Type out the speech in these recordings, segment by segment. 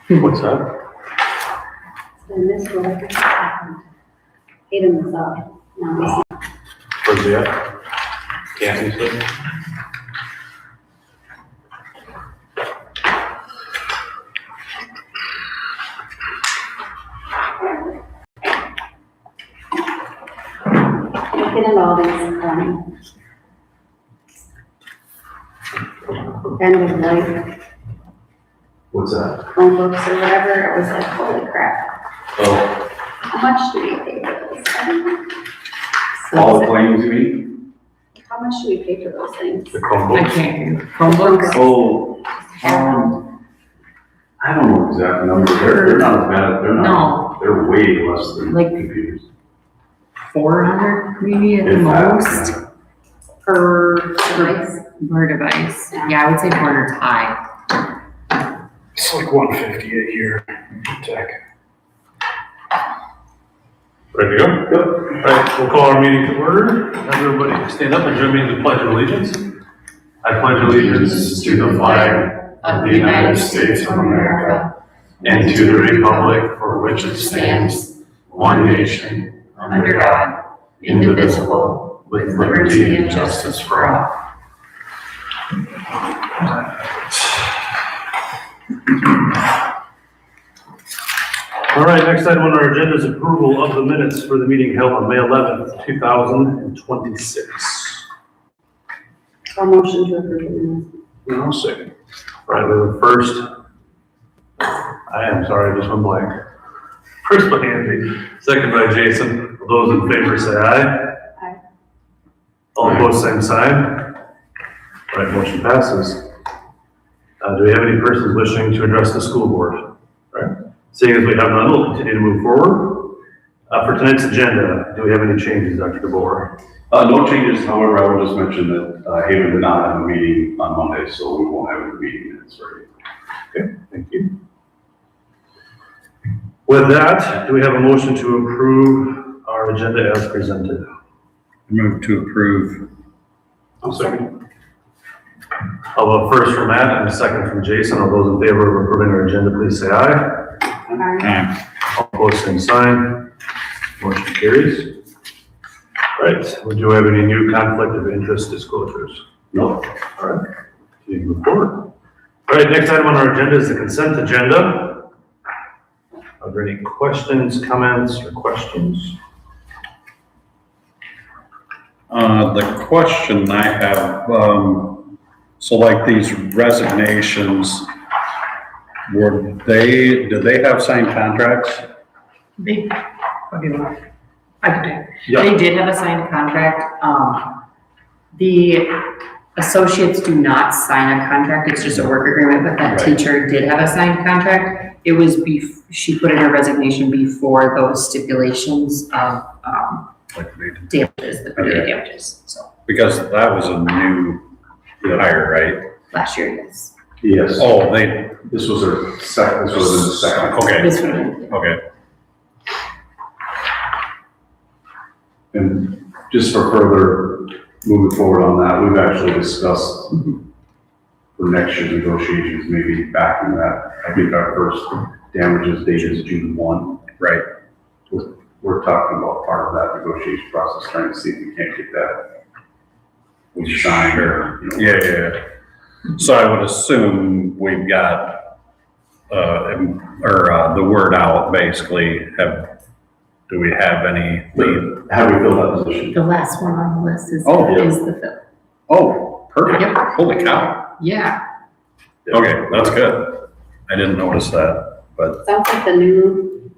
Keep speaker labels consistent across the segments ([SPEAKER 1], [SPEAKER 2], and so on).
[SPEAKER 1] What's that?
[SPEAKER 2] And this will even this up. No,
[SPEAKER 1] Where's he at? Can't you see?
[SPEAKER 2] looking at all these, end of life
[SPEAKER 1] What's that?
[SPEAKER 2] phone books or whatever, it was like, holy crap.
[SPEAKER 1] Oh,
[SPEAKER 2] How much do we pay for those?
[SPEAKER 3] All the claims you mean?
[SPEAKER 2] How much do we pay for those things?
[SPEAKER 1] the
[SPEAKER 4] I
[SPEAKER 1] Chromebooks.
[SPEAKER 4] can't hear. Chromebooks?
[SPEAKER 3] Oh, I don't know exact numbers. They're not as bad. They're not.
[SPEAKER 4] No.
[SPEAKER 3] They're way less than
[SPEAKER 4] Like-
[SPEAKER 3] computers.
[SPEAKER 4] 400 maybe at the
[SPEAKER 3] In fact,
[SPEAKER 4] most
[SPEAKER 2] Per device?
[SPEAKER 4] per device. Yeah, I would say 400's high.
[SPEAKER 1] It's like 150 a year. Tech. Ready to go? Yep. All right, we'll call our meeting to order. Have everybody stand up and join me in the Pledge of Allegiance. I pledge allegiance to the flag of the United States of America and to the republic for which it stands, one nation,
[SPEAKER 4] Under God, indivisible,
[SPEAKER 1] with liberty and justice for all. All right, next item on our agenda is approval of the minutes for the meeting held on May 11th, 2026.
[SPEAKER 2] Or motion to approve the minutes.
[SPEAKER 1] No, second. All right, we have a first. I am sorry, I just went blank. First by Andy, second by Jason. All those in favor say aye.
[SPEAKER 2] Aye.
[SPEAKER 1] All opposed, same sign. All right, motion passes. Do we have any persons wishing to address the school board? All right. Seeing as we have none, we'll continue to move forward. For tonight's agenda, do we have any changes, Dr. DeBoer?
[SPEAKER 3] No changes. However, I would just mention that Haven did not have a meeting on Monday, so we won't have a meeting minutes ready.
[SPEAKER 1] Okay, thank you. With that, do we have a motion to approve our agenda as presented?
[SPEAKER 3] Move to approve.
[SPEAKER 1] I'll second. I'll vote first from Matt and a second from Jason. All those in favor of approving our agenda, please say aye.
[SPEAKER 2] Aye.
[SPEAKER 1] All opposed, same sign. Motion carries. Right, do you have any new conflict of interest disclosures?
[SPEAKER 3] No.
[SPEAKER 1] All right, continue to move forward. All right, next item on our agenda is the consent agenda. Are there any questions, comments, or questions?
[SPEAKER 5] The question I have, so like these resignations, did they have signed contracts?
[SPEAKER 4] They, I could do.
[SPEAKER 1] Yeah.
[SPEAKER 4] They did have a signed contract. The associates do not sign a contract. It's just a work agreement, but that
[SPEAKER 5] Right.
[SPEAKER 4] teacher did have a signed contract. It was she put in her resignation before those stipulations of,
[SPEAKER 5] Like they did?
[SPEAKER 4] damages, the pay damages, so
[SPEAKER 5] Because that was a new hire, right?
[SPEAKER 4] last year, yes.
[SPEAKER 3] Yes.
[SPEAKER 5] Oh,
[SPEAKER 3] This was our second, this was in the second.
[SPEAKER 5] okay,
[SPEAKER 4] This one,
[SPEAKER 5] okay.
[SPEAKER 3] And just for further moving forward on that, we've actually discussed for next year's negotiations, maybe back in that, I think our first damages date is June 1.
[SPEAKER 5] Right.
[SPEAKER 3] We're talking about part of that negotiation process, trying to see if we can't get that. We signed or, you know.
[SPEAKER 5] Yeah. So I would assume we've got, the word out, basically. Do we have any lead?
[SPEAKER 3] How do we fill that position?
[SPEAKER 4] the last one on the list is,
[SPEAKER 5] Oh, yeah.
[SPEAKER 4] is the fill.
[SPEAKER 5] Oh, perfect.
[SPEAKER 4] Yep.
[SPEAKER 5] Holy cow.
[SPEAKER 4] Yeah,
[SPEAKER 5] Okay, that's good. I didn't notice that, but
[SPEAKER 2] Sounds like the new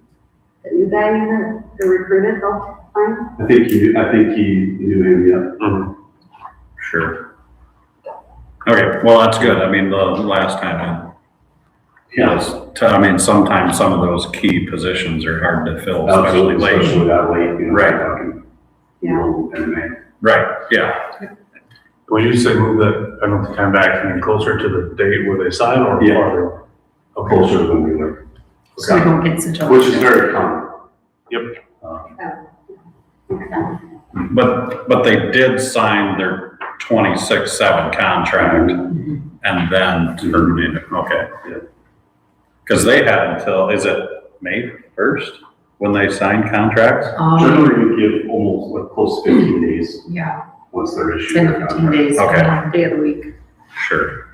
[SPEAKER 2] guy who recruited helped find.
[SPEAKER 3] I think he knew him, yeah.
[SPEAKER 5] sure. Okay, well, that's good. I mean, the last time sometimes some of those key positions are hard to fill, especially
[SPEAKER 3] Especially
[SPEAKER 5] late.
[SPEAKER 3] that late, you know.
[SPEAKER 5] Right.
[SPEAKER 3] talking, you
[SPEAKER 2] Yeah.
[SPEAKER 3] know, MMA.
[SPEAKER 5] Right, yeah.
[SPEAKER 1] When you say move that penalty time back, you mean closer to the date where they sign or
[SPEAKER 3] Yeah.
[SPEAKER 1] farther? Okay.
[SPEAKER 3] Closer than we were.
[SPEAKER 4] so we don't get such a.
[SPEAKER 3] Which is very common.
[SPEAKER 1] Yep.
[SPEAKER 5] But they did sign 26/7 contract and then terminate it, okay. Cause they had until, is it May 1st when they sign contracts?
[SPEAKER 3] Generally, we give almost like close to 15 days
[SPEAKER 4] Yeah,
[SPEAKER 3] once they're issued.
[SPEAKER 4] 10 to
[SPEAKER 3] their
[SPEAKER 4] 15
[SPEAKER 3] contract.
[SPEAKER 4] days,
[SPEAKER 5] Okay.
[SPEAKER 4] day of the week.
[SPEAKER 5] Sure.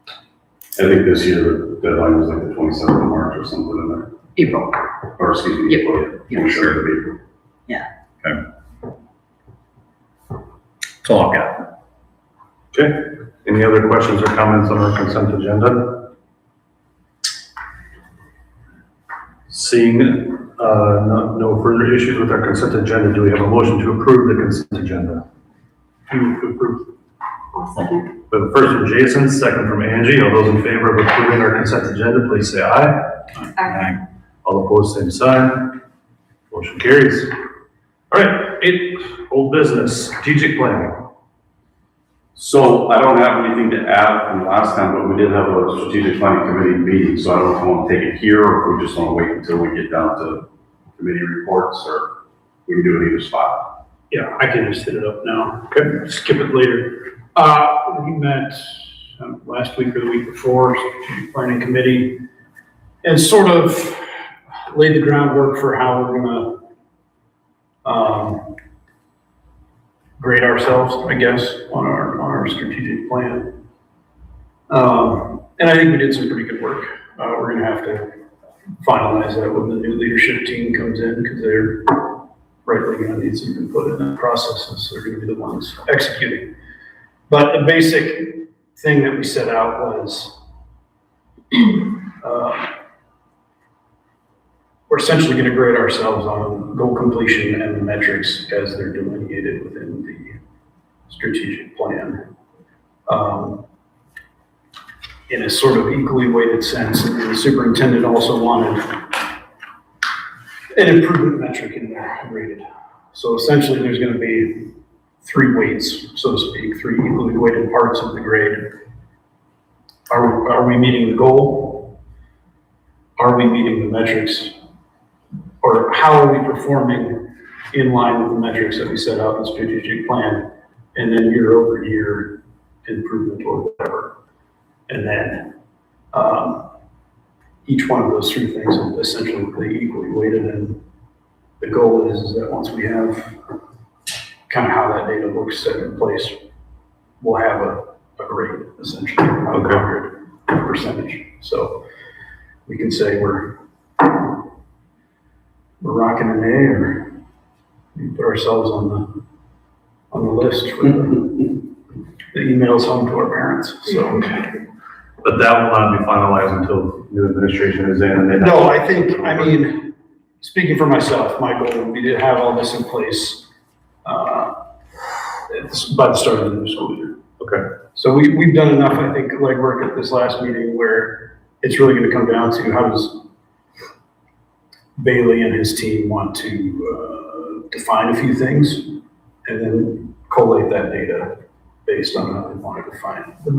[SPEAKER 3] I think this year the deadline was like the 27th of March or something in there,
[SPEAKER 4] April.
[SPEAKER 3] or excuse me,
[SPEAKER 4] Yep.
[SPEAKER 3] April,
[SPEAKER 4] Yep.
[SPEAKER 3] 27th of April.
[SPEAKER 5] That's all I've got.
[SPEAKER 1] Okay, any other questions or comments on our consent agenda? Seeing, no further issues with our consent agenda, do we have a motion to approve the consent agenda? To approve.
[SPEAKER 2] I'll second.
[SPEAKER 1] We have a first from Jason, second from Angie. All those in favor of approving our consent agenda, please say aye.
[SPEAKER 5] Aye.
[SPEAKER 1] All opposed, same sign. Motion carries. All right, 8, old business, strategic planning.
[SPEAKER 3] So I don't have anything to add from last time, but we did have a strategic planning committee meeting, so I don't know if we want to take it here or if we just want to wait until we get down to committee reports, or we can do it either spot.
[SPEAKER 6] Yeah, I can just hit it up now. Okay. Skip it later. We met last week or the week before, strategic planning committee, and sort of laid the groundwork for how we're gonna grade ourselves, I guess, on our strategic plan. And I think we did some pretty good work. We're gonna have to finalize that when the new leadership team comes in, because they're rightly gonna need some input in that process, since they're gonna be the ones executing. But the basic thing that we set out was, we're essentially gonna grade ourselves on goal completion and the metrics as they're delineated within the strategic plan. In a sort of equally weighted sense, and the superintendent also wanted an improvement metric in there graded. So essentially, there's gonna be 3 weights, so to speak, 3 equally weighted parts of the grade. Are we meeting the goal? Are we meeting the metrics? Or how are we performing in line with the metrics that we set out in the strategic plan? And then year over year improvement or whatever. And then each one of those 3 things is essentially equally weighted. And the goal is that once we have kind of how that data looks set in place, we'll have a grade essentially, a grade percentage. So we can say we're rocking an A, or we put ourselves on the list for the emails home to our parents. So,
[SPEAKER 1] But that will not be finalized until new administration is in and they.
[SPEAKER 6] no, I mean, speaking for myself, my goal would be to have all this in place by the start of the new school year.
[SPEAKER 1] Okay.
[SPEAKER 6] So we've done enough, I think, legwork at this last meeting where it's really going to come down to how does Bailey and his team want to define a few things and then collate that data based on how they want to define it. The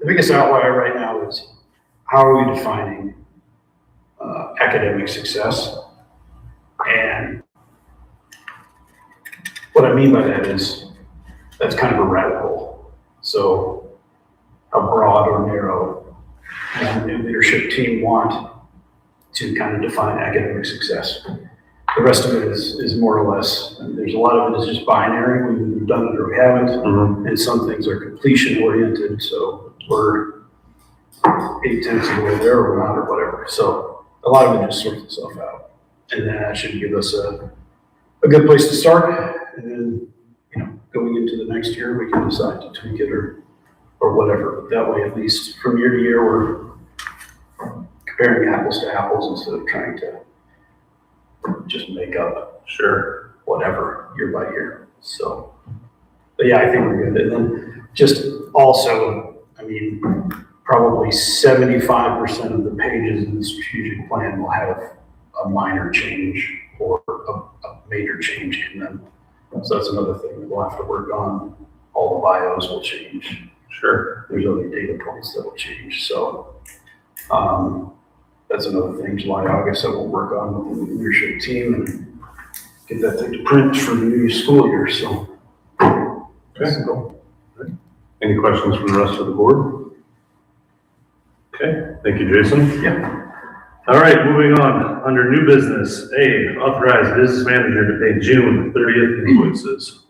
[SPEAKER 6] biggest outlier right now is how are we defining academic success? And what I mean by that is that's kind of a rabbit hole. So how broad or narrow does the new leadership team want to kind of define academic success? The rest of it is more or less, and there's a lot of it is just binary. We've done it or we haven't. And some things are completion oriented. So we're 8/10 of the way there or we're not or whatever. So a lot of it just sorts itself out. And then that should give us a good place to start. And then, going into the next year, we can decide to tweak it or whatever. But that way, at least from year to year, we're comparing apples to apples instead of trying to just make up whatever year by year. So, but yeah, I think we're good. And then just also, probably 75% of the pages in the strategic plan will have a minor change or a major change in them. So that's another thing that we'll have to work on. All the bios will change.
[SPEAKER 1] Sure.
[SPEAKER 6] There's other data points that will change. So that's another thing, July, August, that we'll work on with the leadership team and get that thing to print for the new school year. So
[SPEAKER 1] Okay, cool. Any questions from the rest of the board? Okay, thank you, Jason.
[SPEAKER 6] Yeah.
[SPEAKER 1] All right, moving on, under new business, A, authorize business manager to pay June 30th invoices.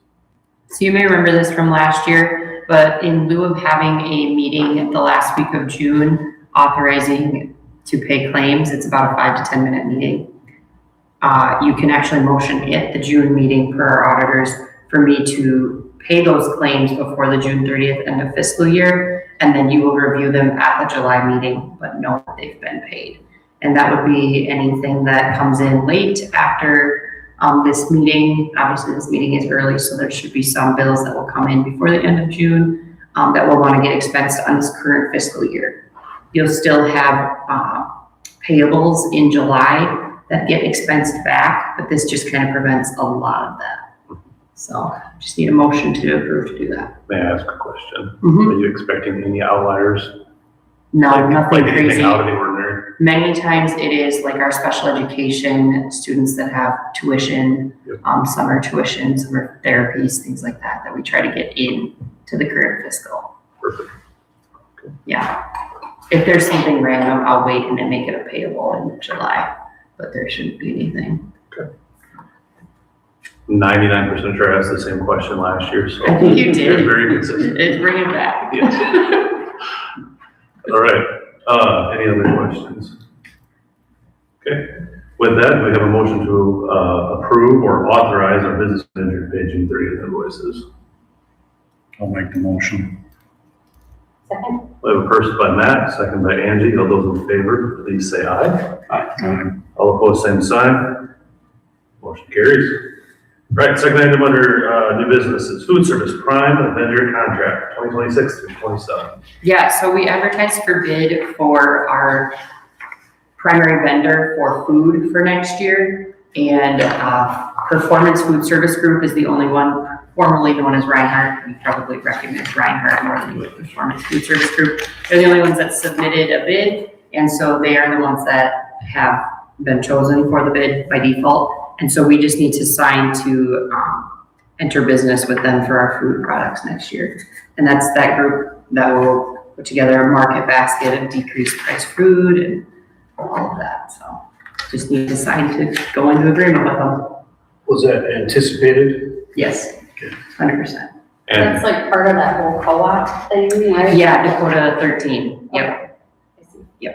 [SPEAKER 4] So you may remember this from last year, but in lieu of having a meeting the last week of June authorizing to pay claims, it's about a 5 to 10 minute meeting. You can actually motion at the June meeting per our auditors for me to pay those claims before the June 30th end of fiscal year, and then you will review them at the July meeting, but know that they've been paid. And that would be anything that comes in late after this meeting. Obviously, this meeting is early, so there should be some bills that will come in before the end of June that will want to get expensed on this current fiscal year. You'll still have payables in July that get expensed back, but this just kind of prevents a lot of that. So just need a motion to approve to do that.
[SPEAKER 1] May I ask a question?
[SPEAKER 4] Mhm.
[SPEAKER 1] Are you expecting any outliers?
[SPEAKER 4] No,
[SPEAKER 1] Like
[SPEAKER 4] nothing
[SPEAKER 1] anything
[SPEAKER 4] crazy.
[SPEAKER 1] out of the ordinary?
[SPEAKER 4] Many times it is like our special education students that have tuition,
[SPEAKER 1] Yep.
[SPEAKER 4] summer tuition, summer therapies, things like that, that we try to get in to the current fiscal.
[SPEAKER 1] Perfect.
[SPEAKER 4] Yeah. If there's something random, I'll wait and then make it a payable in July, but there shouldn't be anything.
[SPEAKER 1] 99% sure I asked the same question last year, so.
[SPEAKER 4] I think you
[SPEAKER 1] You're
[SPEAKER 4] did.
[SPEAKER 1] very consistent.
[SPEAKER 4] It's bring it back.
[SPEAKER 1] Yes. All right, any other questions? Okay, with that, we have a motion to approve or authorize our business manager to pay June 30th invoices.
[SPEAKER 5] I'll make the motion.
[SPEAKER 2] Second?
[SPEAKER 1] We have a first by Matt, second by Angie. All those in favor, please say aye.
[SPEAKER 5] Aye.
[SPEAKER 1] All opposed, same sign. Motion carries. Right, second item under new business is food service prime vendor contract, 2026 through 27.
[SPEAKER 4] Yeah, so we advertised for bid for our primary vendor for food for next year. And Performance Food Service Group is the only one, formerly known as Reinhardt. You probably recognize Reinhardt more than you would Performance Food Service Group. They're the only ones that submitted a bid. And so they are the ones that have been chosen for the bid by default. And so we just need to sign to enter business with them for our food products next year. And that's that group that will put together a market basket of decreased price food and all of that. So just need to sign to go into agreement with them.
[SPEAKER 6] Was that anticipated?
[SPEAKER 4] Yes, 100%.
[SPEAKER 1] And
[SPEAKER 2] That's like part of that whole co-op thing, right?
[SPEAKER 4] Yeah, Dakota 13, yep.
[SPEAKER 2] I see.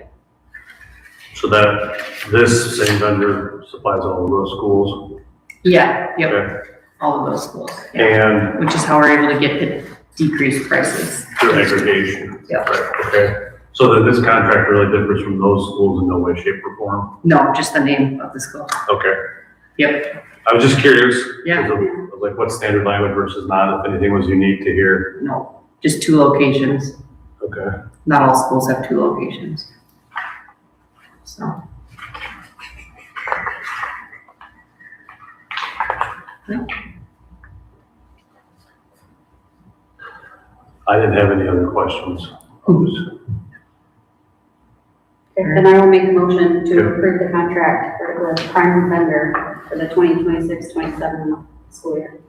[SPEAKER 1] so that this same vendor supplies all of those schools.
[SPEAKER 4] Yeah, yep,
[SPEAKER 1] Okay.
[SPEAKER 4] all of those schools. Yeah.
[SPEAKER 1] And
[SPEAKER 4] Which is how we're able to get the decreased prices.
[SPEAKER 1] through aggregation.
[SPEAKER 4] Yep.
[SPEAKER 1] Right, okay. So then this contract really differs from those schools in no way, shape, or form?
[SPEAKER 4] No, just the name of the school.
[SPEAKER 1] Okay.
[SPEAKER 4] Yep,
[SPEAKER 1] I was just curious.
[SPEAKER 4] Yeah.
[SPEAKER 1] Like what standard language versus not, if anything was unique to here.
[SPEAKER 4] no, just 2 locations.
[SPEAKER 1] Okay.
[SPEAKER 4] Not all schools have 2 locations. So.
[SPEAKER 1] I didn't have any other questions.
[SPEAKER 2] Okay, then I will make a motion to approve the contract for the prime vendor for the 2026-27 school year.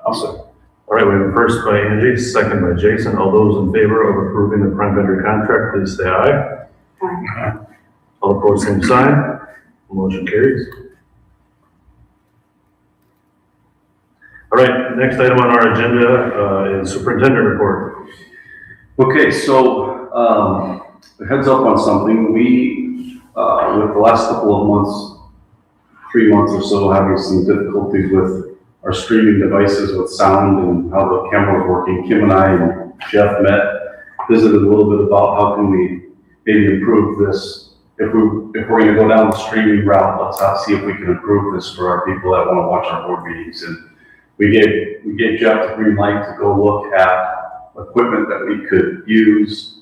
[SPEAKER 6] Also,
[SPEAKER 1] All right, we have a first by Angie, second by Jason. All those in favor of approving the prime vendor contract, please say aye.
[SPEAKER 2] Aye.
[SPEAKER 1] All opposed, same sign. Motion carries. All right, next item on our agenda is superintendent report.
[SPEAKER 3] Okay, so, a heads up on something. We, with the last couple of months, 3 months or so, having some difficulties with our streaming devices with sound and how the camera was working. Kim and I and Jeff visited a little bit about how can we maybe improve this. If we're gonna go down the streaming route, let's see if we can improve this for our people that wanna watch our board meetings. And we gave Jeff the green light to go look at equipment that we could use.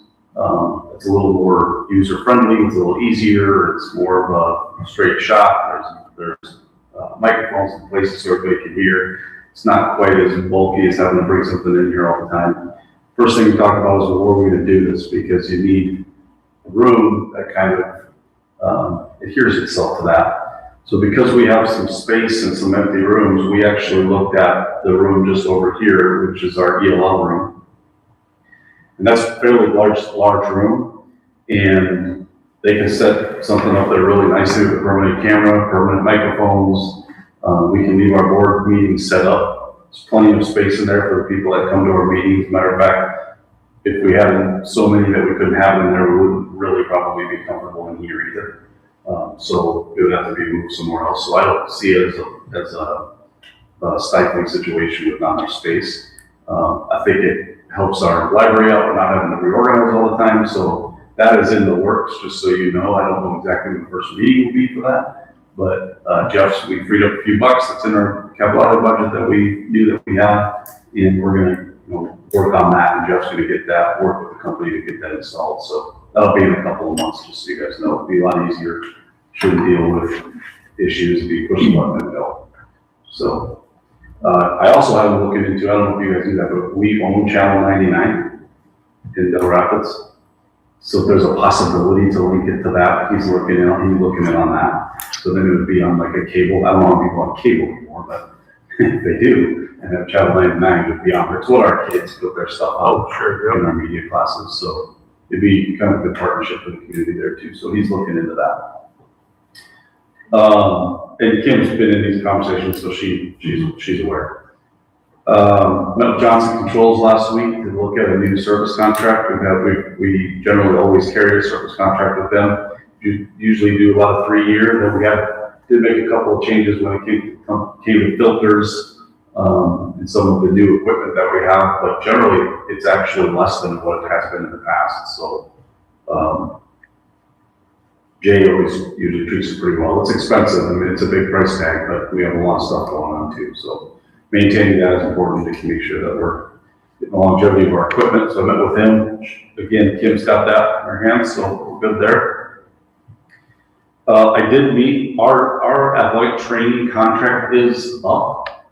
[SPEAKER 3] It's a little more user-friendly, it's a little easier, it's more of a straight shot. There's microphones in places so everybody can hear. It's not quite as bulky as having to bring something in here all the time. First thing we talked about is, well, where are we gonna do this? Because you need a room that kind of adheres itself to that. So because we have some space and some empty rooms, we actually looked at the room just over here, which is our ELL room. And that's a fairly large room, and they can set something up there really nicely with a permanent camera, permanent microphones. We can leave our board meetings set up. There's plenty of space in there for the people that come to our meetings. Matter of fact, if we had so many that we couldn't have in there, we wouldn't really probably be comfortable in here either. So it would have to be moved somewhere else. So I don't see it as a stifling situation with not enough space. I think it helps our library out. We're not having to reorganize all the time. So that is in the works, just so you know. I don't know exactly when the first meeting will be for that. But we freed up a few bucks that's in our capital outlay budget that we knew that we had. And we're going to work on that. And Jeff's going to get that, work with the company to get that installed. So that'll be in a couple of months, just so you guys know. It'll be a lot easier. Shouldn't deal with issues, be pushing button and go. So, I also have been looking into, I don't know if you guys do that, but we own Channel 99 in Dell Rapids. So if there's a possibility to link it to that, he's looking in on that. So then it would be on like a cable. I don't want people on cable anymore, but if they do, and have Channel 99 would be on there. It's what our kids put their stuff out in our media classes. So it'd be kind of a good partnership for the community there too. So he's looking into that. And Kim's been in these conversations, so she's aware. Met with Johnson Controls last week to look at a new service contract. We generally always carry a service contract with them. You usually do about a 3-year. Then we did make a couple of changes when it came to filters and some of the new equipment that we have. But generally, it's actually less than what it has been in the past. So. Jay always usually treats it pretty well. It's expensive. I mean, it's a big price tag, but we have a lot of stuff going on too. So maintaining that is important to make sure that we're getting the longevity of our equipment. So I met with him. Again, Kim's got that in her hands, so we're good there. I did meet our athletic training contract is up.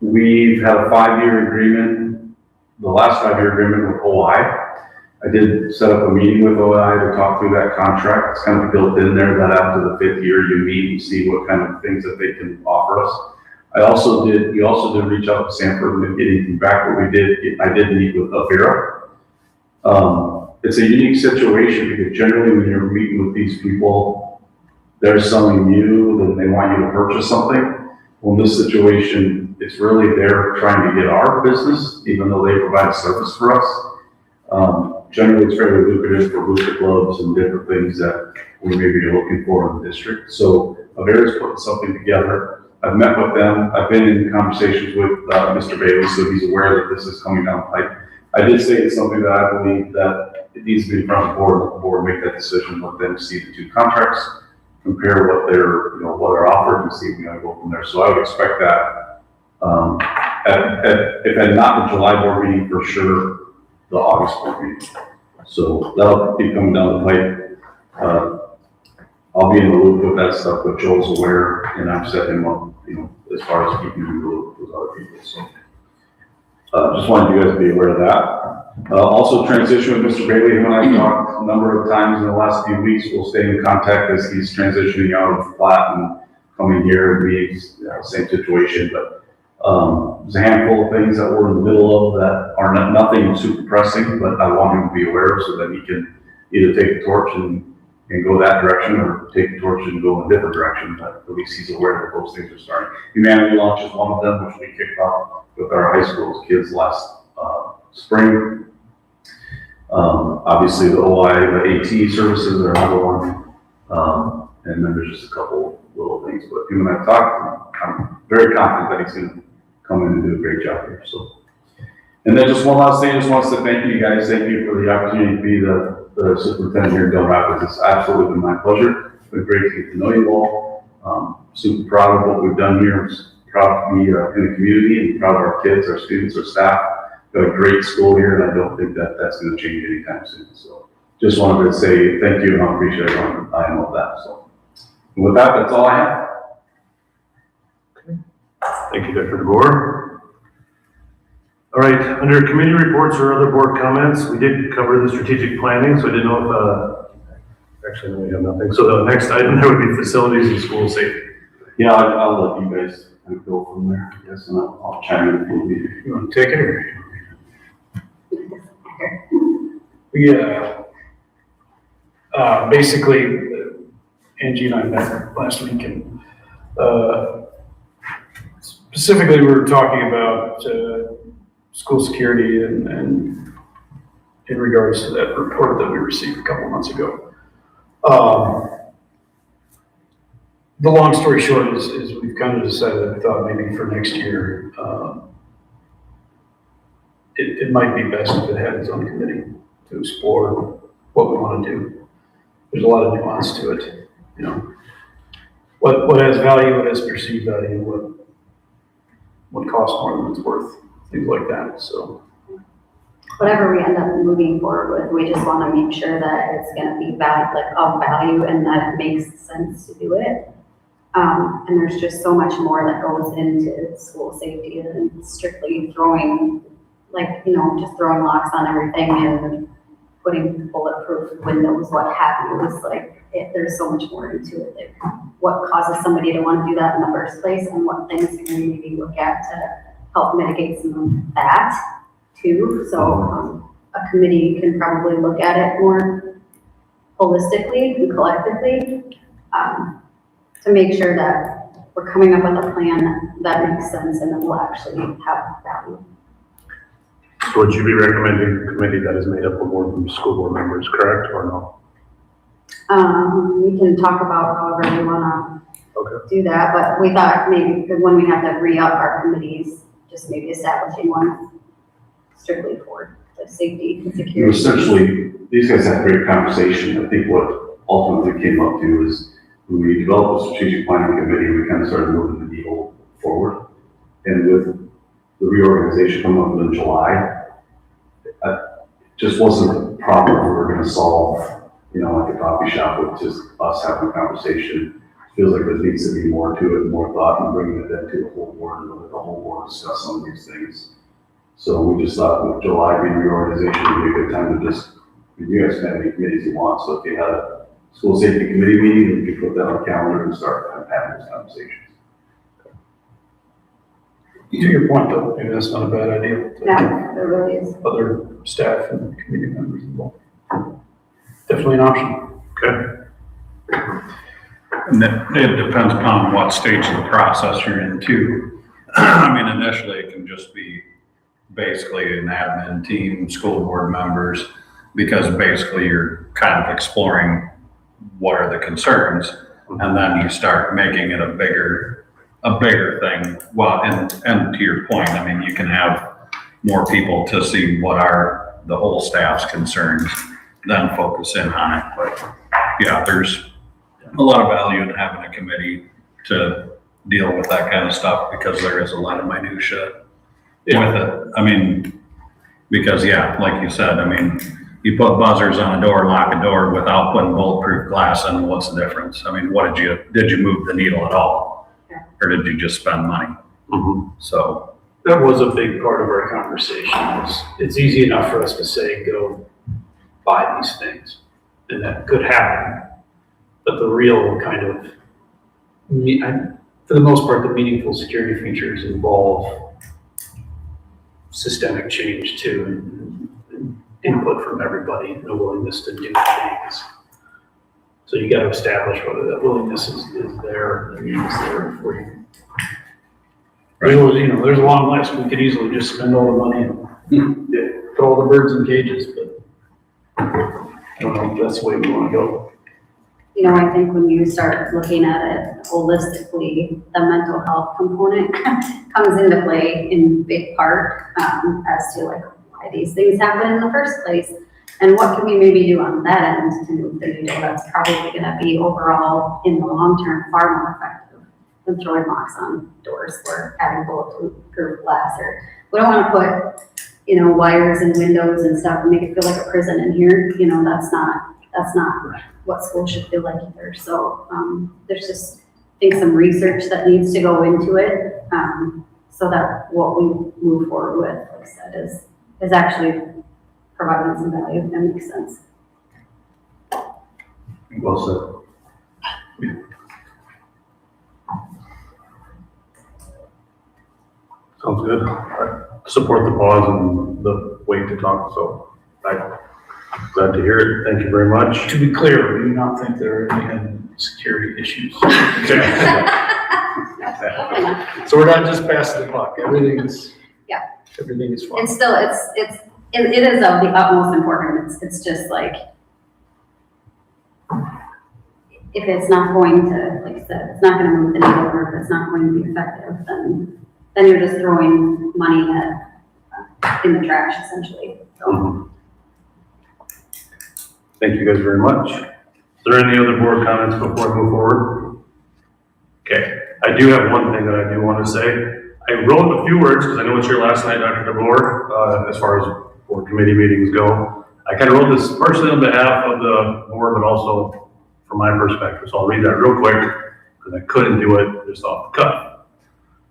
[SPEAKER 3] We've had a 5-year agreement, the last 5-year agreement with OI. I did set up a meeting with OI to talk through that contract. It's kind of built in there that after the 5th year, you meet and see what kind of things that they can offer us. We also did reach out to Sanford and didn't get anything back, but I did meet with Avera. It's a unique situation because generally when you're meeting with these people, they're selling you, then they want you to purchase something. Well, in this situation, it's really they're trying to get our business, even though they provide a service for us. Generally, it's fairly lucrative for booster clubs and different things that we maybe are looking for in the district. So Avera's putting something together. I've met with them. I've been in conversations with Mr. Bailey, so he's aware that this is coming down the pipe. I did say it's something that I believe that it needs to be in front of the board. Let the board make that decision. Let them see the 2 contracts, compare what they're offered, and see if we can go from there. So I would expect that if not the July board meeting, for sure the August board meeting. So that'll be coming down the pipe. I'll be in the loop with that stuff, but Joel's aware, and I've set him up, as far as keeping him in the loop with other people. So just wanted you guys to be aware of that. Also, transition with Mr. Bailey, who and I talked a number of times in the last few weeks. We'll stay in contact as he's transitioning out of flat and coming here and be same situation, but there's a handful of things that we're in the middle of that are nothing super pressing, but I want him to be aware so that he can either take the torch and go that direction or take the torch and go in a different direction, but at least he's aware that those things are starting. Humanity Launch is one of them, which we kicked off with our high school kids last spring. Obviously the OI, the AT services are another one. And then there's just a couple little things, but him and I talked, I'm very confident that he's going to come in and do a great job here. So, and then just one last thing, I just want to say thank you guys. Thank you for the opportunity to be the superintendent here in Dell Rapids. It's absolutely been my pleasure. It's been great to get to know you all. Super proud of what we've done here. I'm proud to be in the community and proud of our kids, our students, our staff. Got a great school here, and I don't think that that's going to change anytime soon. So just wanted to say thank you and I appreciate everyone. I know that. So with that, that's all I have.
[SPEAKER 1] Thank you, Dr. DeBoer. All right, under committee reports or other board comments, we did cover the strategic planning, so I didn't know if Actually, no, we have nothing. So the next item there would be facilities and school safety.
[SPEAKER 3] Yeah, I'll let you guys kind of go from there, I guess, and I'll chime in if you need.
[SPEAKER 6] You want to take it or? Yeah. Basically, Angie and I met last week and, specifically we were talking about, school security and in regards to that report that we received a couple months ago. The long story short is we've kind of decided that we thought maybe for next year, it might be best if it had its own committee to explore what we want to do. There's a lot of nuance to it, you know. What has value, what has perceived value, what costs more than it's worth, things like that, so.
[SPEAKER 2] Whatever we end up moving forward with, we just want to make sure that it's going to be of value and that it makes sense to do it. And there's just so much more that goes into school safety than strictly throwing, just throwing locks on everything and putting bulletproof windows, what have you. It's there's so much more into it. Like what causes somebody to want to do that in the first place and what things can we maybe look at to help mitigate some of that too. So a committee can probably look at it more holistically and collectively to make sure that we're coming up with a plan that makes sense and that will actually have value.
[SPEAKER 1] So would you be recommending a committee that is made up of more than school board members, correct, or no?
[SPEAKER 2] We can talk about however we want
[SPEAKER 1] Okay.
[SPEAKER 2] to do that, but we thought maybe when we have to re-up our committees, just maybe establishing one strictly for the safety and
[SPEAKER 3] You know,
[SPEAKER 2] security.
[SPEAKER 3] essentially, these guys had a great conversation. I think what ultimately came up to is when we developed a strategic planning committee, we kind of started moving the needle forward. And with the reorganization coming up in July, it just wasn't proper if we were going to solve, like a coffee shop with just us having a conversation. It feels like there needs to be more to it, more thought, and bringing it then to the whole board and let the whole board discuss some of these things. So we just thought with July being reorganization would be a good time to just, you guys can have any committees you want. So if you had a school safety committee meeting, we could put that on the calendar and start having those conversations.
[SPEAKER 6] To your point though, maybe that's not a bad idea.
[SPEAKER 2] Yeah, it really is.
[SPEAKER 6] Other staff and community members involved. Definitely an option.
[SPEAKER 1] Okay.
[SPEAKER 5] And it depends upon what stage of the process you're in too. I mean, initially it can just be basically an admin team, school board members, because basically you're kind of exploring what are the concerns, and then you start making it a bigger thing. Well, and to your point, I mean, you can have more people to see what are the whole staff's concerns, then focus in on it. But yeah, there's a lot of value in having a committee to deal with that kind of stuff because there is a lot of minutia with it. I mean, because like you said, I mean, you put buzzers on a door, lock a door without putting bulletproof glass in, what's the difference? I mean, did you move the needle at all?
[SPEAKER 2] Yeah.
[SPEAKER 5] Or did you just spend money?
[SPEAKER 1] Mm-hmm.
[SPEAKER 5] So.
[SPEAKER 6] That was a big part of our conversation. It's easy enough for us to say, go buy these things, and that could happen. But the real kind of, for the most part, the meaningful security features involve systemic change too, and input from everybody, and a willingness to do things. So you got to establish whether that willingness is there, the need is there for you. There's a long list. We could easily just spend all the money and put all the birds in cages, but I don't know if that's the way we want to go.
[SPEAKER 2] I think when you start looking at it holistically, the mental health component comes into play in big part as to why these things happen in the first place and what can we maybe do on that end to move the needle. That's probably going to be overall in the long term far more effective than throwing locks on doors or having bulletproof glass. Or we don't want to put wires and windows and stuff and make it feel like a prison in here. That's not what school should feel like either. So there's just, I think, some research that needs to go into it so that what we move forward with, like I said, is actually providing some value and makes sense.
[SPEAKER 3] Well
[SPEAKER 1] Sounds good. I support the pause and the wait to talk, so I'm glad to hear it. Thank you very much.
[SPEAKER 6] To be clear, we do not think there are any security issues. So we're not just passing the buck. Everything is.
[SPEAKER 2] Yeah.
[SPEAKER 6] Everything is fine.
[SPEAKER 2] It's still, it is of the utmost importance. It's just like, if it's not going to, like I said, it's not gonna move the needle, or if it's not going to be effective, then you're just throwing money in the trash essentially. So,
[SPEAKER 1] Thank you guys very much. Is there any other board comments before I move forward? Okay, I do have one thing that I do want to say. I wrote a few words because I know it's your last night, Dr. DeBoer, as far as board committee meetings go. I kind of wrote this partially on behalf of the board, but also from my perspective. So I'll read that real quick because I couldn't do it just off the cuff.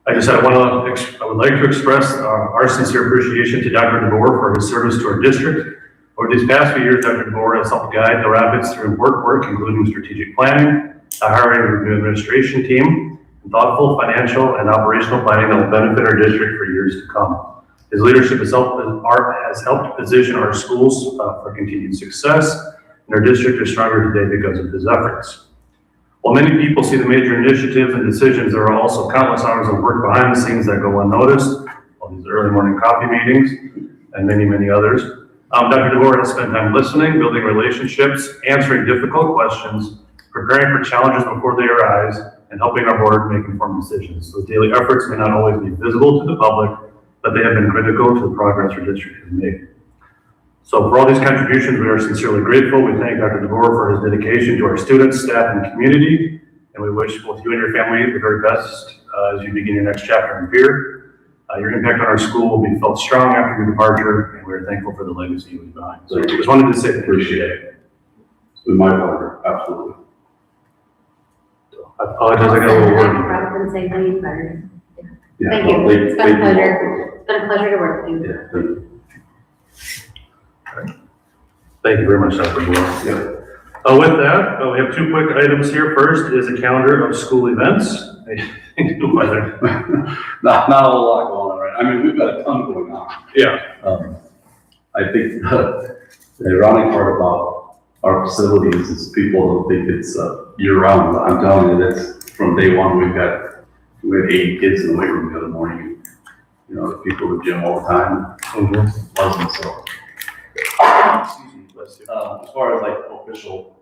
[SPEAKER 1] I would like to express our sincere appreciation to Dr. DeBoer for his service to our district. Over these past few years, Dr. DeBoer has helped guide the Rapids through important work, including strategic planning, the hiring of a new administration team, and thoughtful financial and operational planning that will benefit our district for years to come. His leadership has helped position our schools for continued success, and our district is stronger today because of his efforts. While many people see the major initiatives and decisions, there are also countless hours of work behind the scenes that go unnoticed, all these early morning coffee meetings, and many, many others. Dr. DeBoer has spent time listening, building relationships, answering difficult questions, preparing for challenges before they arise, and helping our board make informed decisions. Those daily efforts may not always be visible to the public, but they have been critical to the progress our district has made. So for all these contributions, we are sincerely grateful. We thank Dr. DeBoer for his dedication to our students, staff, and community, and we wish both you and your family the very best as you begin your next chapter in Pierre. Your impact on our school will be felt strong after your departure, and we're thankful for the legacy you leave behind. So I just wanted to say appreciate it.
[SPEAKER 3] It's been my pleasure, absolutely.
[SPEAKER 1] I apologize, I got a little wordy.
[SPEAKER 2] Rather than say anything better.
[SPEAKER 3] Yeah,
[SPEAKER 2] Thank
[SPEAKER 3] well,
[SPEAKER 2] you. It's been a
[SPEAKER 3] thank you all.
[SPEAKER 2] pleasure. It's been a pleasure to work with you.
[SPEAKER 3] Yeah, thank you.
[SPEAKER 1] Thank you very much, Dr. DeBoer.
[SPEAKER 3] Yeah.
[SPEAKER 1] With that, we have two quick items here. First is a calendar of school events.
[SPEAKER 3] Not a whole lot going on, right? I mean, we've got a ton going on.
[SPEAKER 1] Yeah.
[SPEAKER 3] I think the ironic part about our facilities is people don't think it's year round. I'm telling you, that's from day one. We had 80 kids in the weight room the other morning. You know, the people in the gym all the time. Wasn't so. As far as like official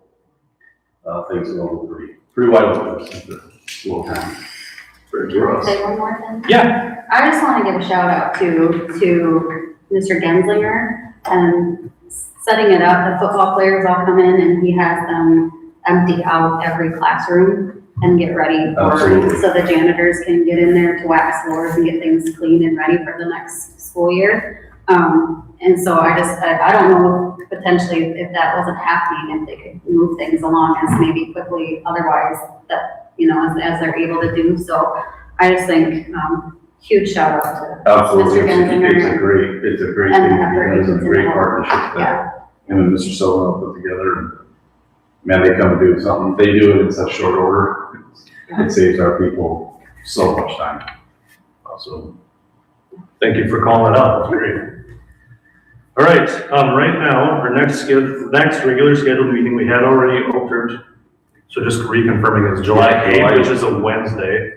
[SPEAKER 3] things go, pretty wide open since the school time. For us.
[SPEAKER 2] Say one more thing?
[SPEAKER 1] Yeah.
[SPEAKER 2] I just want to give a shout out to Mr. Genslinger and setting it up. The football players all come in and he has them empty out every classroom and get ready for,
[SPEAKER 3] Absolutely.
[SPEAKER 2] so the janitors can get in there to wax floors and get things clean and ready for the next school year. And so I don't know potentially if that wasn't happening, if they could move things along as maybe quickly otherwise that, you know, as they're able to do. So I just think, huge shout out to
[SPEAKER 3] Absolutely.
[SPEAKER 2] Mr. Genslinger.
[SPEAKER 3] It's a great
[SPEAKER 2] And
[SPEAKER 3] thing.
[SPEAKER 2] the effort
[SPEAKER 3] It's a
[SPEAKER 2] he puts
[SPEAKER 3] great
[SPEAKER 2] in.
[SPEAKER 3] partnership
[SPEAKER 2] Yeah.
[SPEAKER 3] that him and Mr. Sullivan put together. And man, they come and do something. They do it in such short order. It saves our people so much time.
[SPEAKER 1] Awesome. Thank you for calling it out. That's great. All right, right now, our next regular scheduled meeting, we had already altered. So just reconfirming, it's July 8th, which is a Wednesday,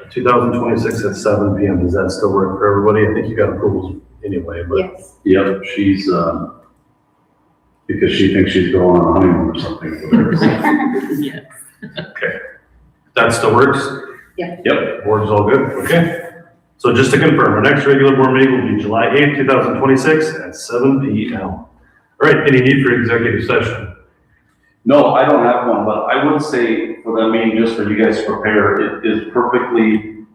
[SPEAKER 1] 2026 at 7 p.m. Does that still work for everybody? I think you got approvals anyway, but.
[SPEAKER 2] Yes.
[SPEAKER 3] Yep, she's, because she thinks she's going on a honeymoon or something.
[SPEAKER 4] Yes.
[SPEAKER 1] Okay. That still works? Yep, board's all good, okay. So just to confirm, our next regular board meeting will be July 8th, 2026 at 7 p.m. All right, any need for executive session?
[SPEAKER 3] No, I don't have one, but I would say for that meeting, just for you guys to prepare, it is perfectly,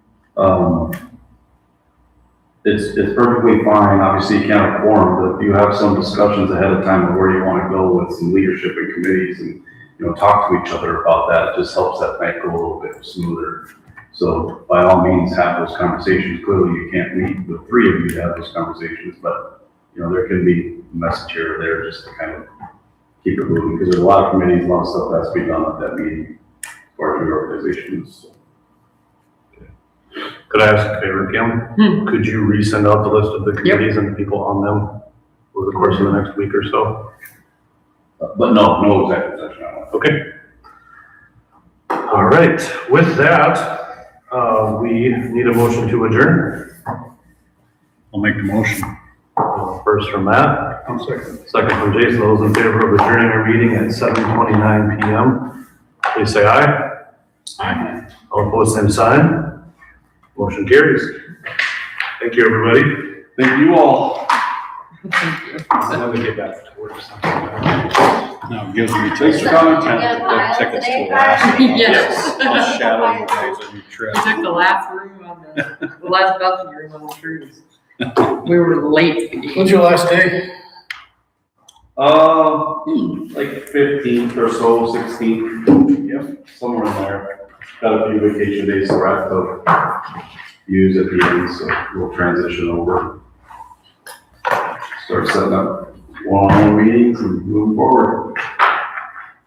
[SPEAKER 3] it's perfectly fine. Obviously you can't have quorum, but if you have some discussions ahead of time of where you want to go with some leadership and committees and, you know, talk to each other about that, it just helps that night go a little bit smoother. So by all means, have those conversations. Clearly you can't meet the three of you to have those conversations, but you know, there can be a message here or there just to kind of keep it moving, because there's a lot of committees, a lot of stuff that has to be done at that meeting, or reorganizations.
[SPEAKER 1] Could I ask a favor, Kim? Could you resend out the list of the committees and people on them over the course of the next week or so?
[SPEAKER 3] But no executive session on it.
[SPEAKER 1] Okay. All right, with that, we need a motion to adjourn.
[SPEAKER 5] I'll make the motion.
[SPEAKER 1] First from Matt,
[SPEAKER 6] I'm sorry.
[SPEAKER 1] second from Jason. Those in favor of adjourning our meeting at 7:29 PM, please say aye.
[SPEAKER 5] Aye.
[SPEAKER 1] All opposed, same sign. Motion carries. Thank you, everybody.
[SPEAKER 3] Thank you all.
[SPEAKER 6] I'm gonna get back to work sometime.
[SPEAKER 5] Now, it gives me
[SPEAKER 3] Thanks
[SPEAKER 5] tickets
[SPEAKER 3] for coming.
[SPEAKER 5] tickets to Alaska.
[SPEAKER 4] Yes.
[SPEAKER 5] I'll shadow you guys on your trip.
[SPEAKER 4] We took the last room on the last balcony room on the cruise. We were late.
[SPEAKER 6] When's your last day?
[SPEAKER 3] Like 15th or so, 16th. Yep, somewhere in there. Got a few vacation days to have to use at the end, so we'll transition over. Start setting up one-on-one meetings and move forward.